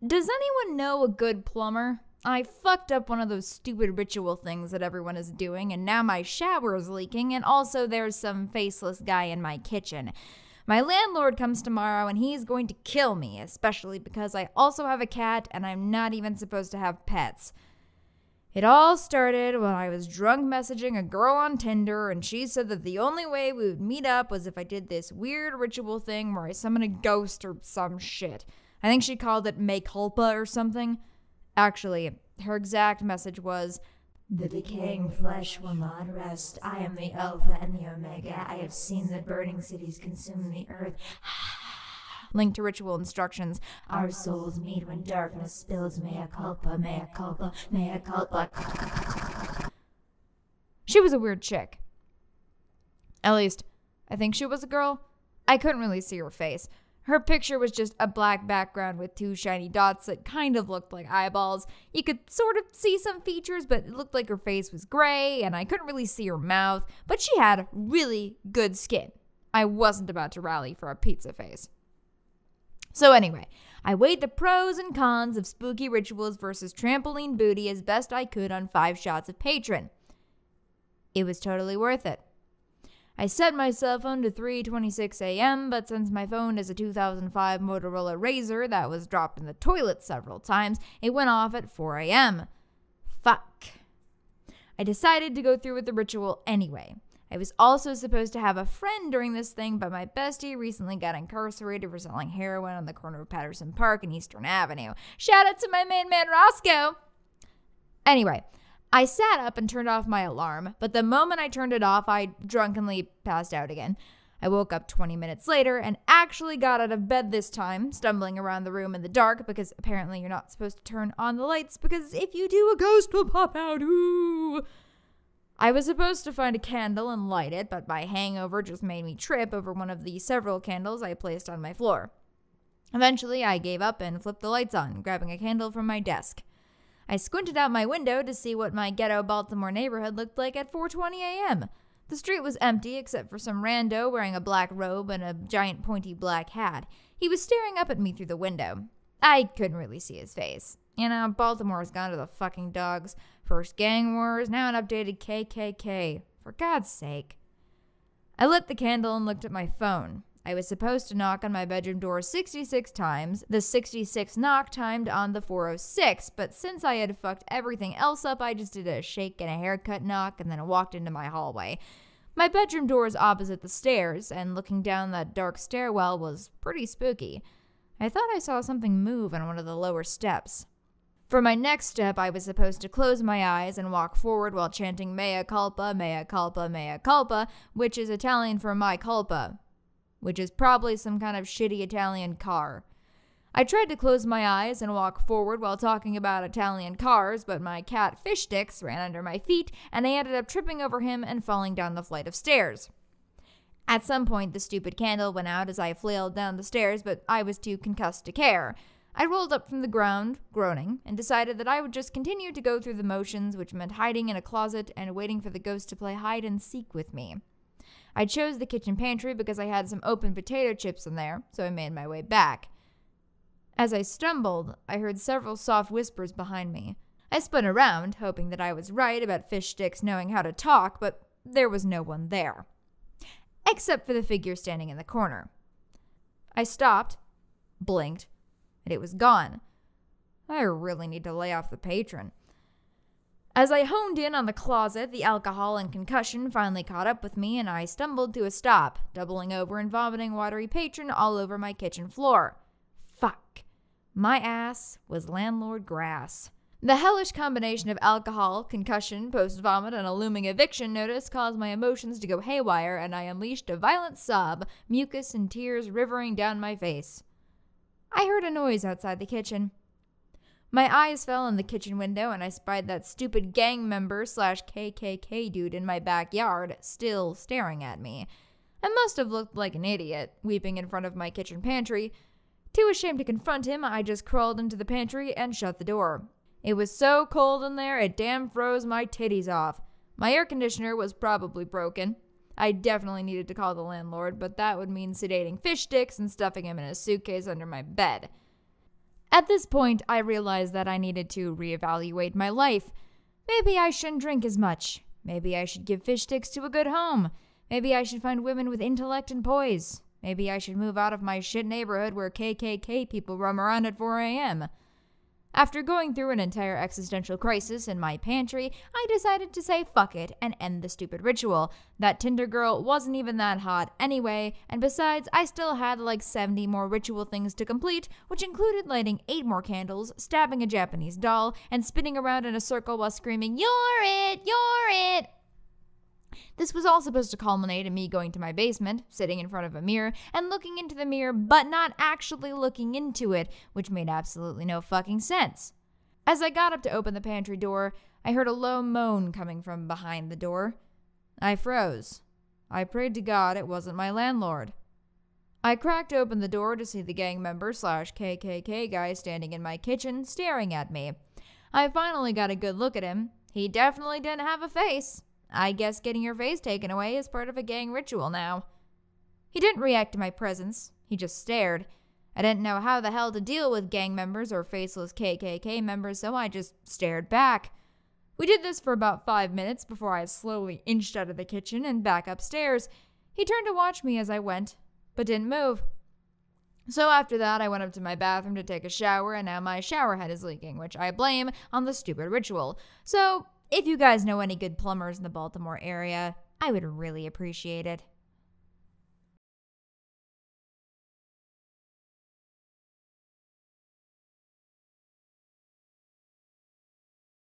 Does anyone know a good plumber? I fucked up one of those stupid ritual things that everyone is doing, and now my shower is leaking, and also there's some faceless guy in my kitchen. My landlord comes tomorrow, and he's going to kill me, especially because I also have a cat, and I'm not even supposed to have pets. It all started when I was drunk messaging a girl on Tinder, and she said that the only way we would meet up was if I did this weird ritual thing where I summon a ghost or some shit. I think she called it mea culpa or something. Actually, her exact message was, "The decaying flesh will not rest. I am the Alpha and the Omega. I have seen the burning cities consume the earth." Linked to ritual instructions. "Our souls meet when darkness spills. Mea culpa, mea culpa, mea culpa." She was a weird chick. At least, I think she was a girl. I couldn't really see her face. Her picture was just a black background with two shiny dots that kind of looked like eyeballs. You could sort of see some features, but it looked like her face was gray, and I couldn't really see her mouth, but she had really good skin. I wasn't about to rally for a pizza face. So anyway, I weighed the pros and cons of spooky rituals versus trampoline booty as best I could on 5 shots of Patron. It was totally worth it. I set my cell phone to 3:26 a.m., but since my phone is a 2005 Motorola Razr that was dropped in the toilet several times, it went off at 4 a.m. Fuck. I decided to go through with the ritual anyway. I was also supposed to have a friend during this thing, but my bestie recently got incarcerated for selling heroin on the corner of Patterson Park and Eastern Avenue. Shout out to my main man, Roscoe! Anyway, I sat up and turned off my alarm, but the moment I turned it off, I drunkenly passed out again. I woke up 20 minutes later and actually got out of bed this time, stumbling around the room in the dark because apparently you're not supposed to turn on the lights because if you do, a ghost will pop out. Ooh. I was supposed to find a candle and light it, but my hangover just made me trip over one of the several candles I placed on my floor. Eventually, I gave up and flipped the lights on, grabbing a candle from my desk. I squinted out my window to see what my ghetto Baltimore neighborhood looked like at 4:20 a.m. The street was empty except for some rando wearing a black robe and a giant pointy black hat. He was staring up at me through the window. I couldn't really see his face. You know, Baltimore's gone to the fucking dogs. First gang wars, now an updated KKK. For God's sake. I lit the candle and looked at my phone. I was supposed to knock on my bedroom door 66 times, the 66th knock timed on the 406, but since I had fucked everything else up, I just did a shake and a haircut knock and then walked into my hallway. My bedroom door is opposite the stairs, and looking down that dark stairwell was pretty spooky. I thought I saw something move on one of the lower steps. For my next step, I was supposed to close my eyes and walk forward while chanting mea culpa, mea culpa, mea culpa, which is Italian for my culpa, which is probably some kind of shitty Italian car. I tried to close my eyes and walk forward while talking about Italian cars, but my cat Fish Sticks ran under my feet, and I ended up tripping over him and falling down the flight of stairs. At some point, the stupid candle went out as I flailed down the stairs, but I was too concussed to care. I rolled up from the ground, groaning, and decided that I would just continue to go through the motions, which meant hiding in a closet and waiting for the ghost to play hide and seek with me. I chose the kitchen pantry because I had some open potato chips in there, so I made my way back. As I stumbled, I heard several soft whispers behind me. I spun around, hoping that I was right about Fish Sticks knowing how to talk, but there was no one there. Except for the figure standing in the corner. I stopped, blinked, and it was gone. I really need to lay off the Patron. As I honed in on the closet, the alcohol and concussion finally caught up with me, and I stumbled to a stop, doubling over and vomiting watery Patron all over my kitchen floor. Fuck. My ass was landlord grass. The hellish combination of alcohol, concussion, post-vomit, and a looming eviction notice caused my emotions to go haywire, and I unleashed a violent sob, mucus and tears rivering down my face. I heard a noise outside the kitchen. My eyes fell on the kitchen window, and I spied that stupid gang member / KKK dude in my backyard, still staring at me. I must have looked like an idiot, weeping in front of my kitchen pantry. Too ashamed to confront him, I just crawled into the pantry and shut the door. It was so cold in there, it damn froze my titties off. My air conditioner was probably broken. I definitely needed to call the landlord, but that would mean sedating Fish Sticks and stuffing him in a suitcase under my bed. At this point, I realized that I needed to reevaluate my life. Maybe I shouldn't drink as much. Maybe I should give fish sticks to a good home. Maybe I should find women with intellect and poise. Maybe I should move out of my shit neighborhood where KKK people roam around at 4 a.m. After going through an entire existential crisis in my pantry, I decided to say fuck it and end the stupid ritual. That Tinder girl wasn't even that hot anyway, and besides, I still had like 70 more ritual things to complete, which included lighting 8 more candles, stabbing a Japanese doll, and spinning around in a circle while screaming, "You're it! You're it!" This was all supposed to culminate in me going to my basement, sitting in front of a mirror, and looking into the mirror, but not actually looking into it, which made absolutely no fucking sense. As I got up to open the pantry door, I heard a low moan coming from behind the door. I froze. I prayed to God it wasn't my landlord. I cracked open the door to see the gang member / KKK guy standing in my kitchen, staring at me. I finally got a good look at him. He definitely didn't have a face. I guess getting your face taken away is part of a gang ritual now. He didn't react to my presence. He just stared. I didn't know how the hell to deal with gang members or faceless KKK members, so I just stared back. We did this for about 5 minutes before I slowly inched out of the kitchen and back upstairs. He turned to watch me as I went, but didn't move. So after that, I went up to my bathroom to take a shower, and now my shower head is leaking, which I blame on the stupid ritual. So if you guys know any good plumbers in the Baltimore area, I would really appreciate it.